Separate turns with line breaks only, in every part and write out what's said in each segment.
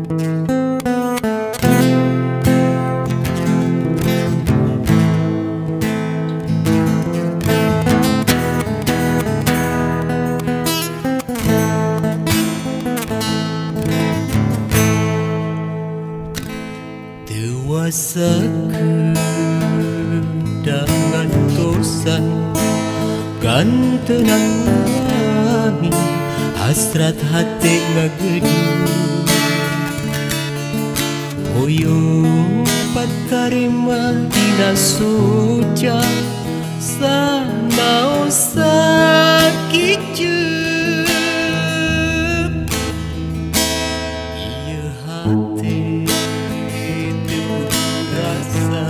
Dewasa kedangan tosan kan tenangi hasrat hati ngagedu Hoyong patarima dina soja sanau sakit iya hati rasa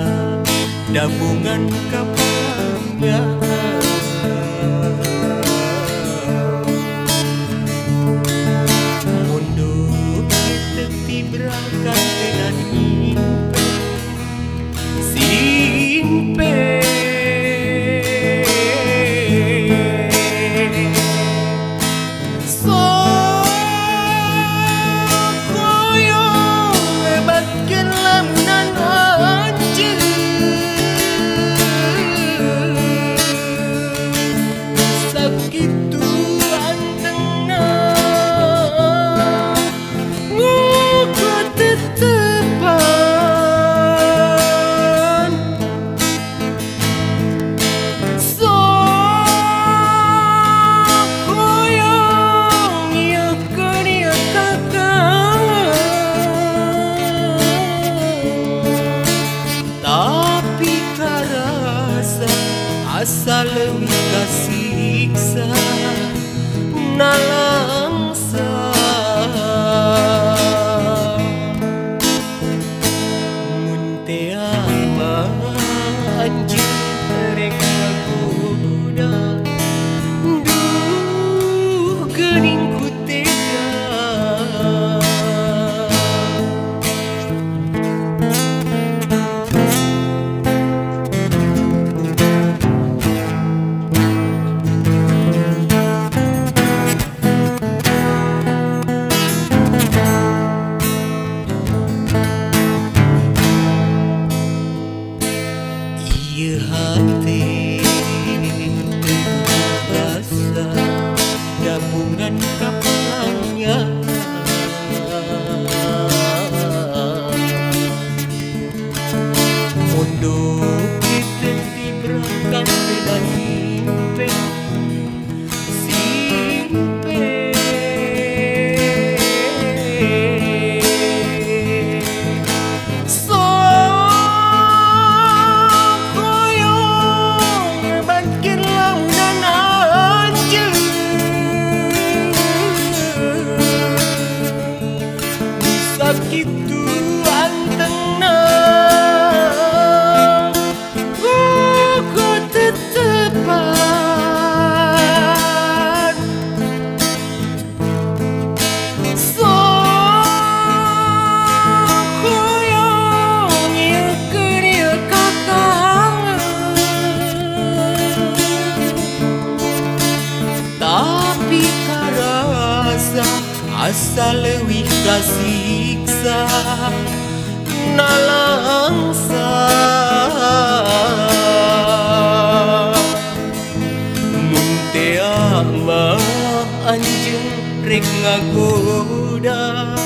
dabungan kapalnya mundur tepi berangkat dengan simpe asal kasiksa nalangsa muntea manjing rek kuda duh gening ku tega hati rasa gabungan kapalnya mundur kita diberangkat dengan simpe gitu antenang ku tetepan so koyong ya keria kakang tapi karasa asal lewih kasiksa nalangsa muntea mah anjing rek ngagoda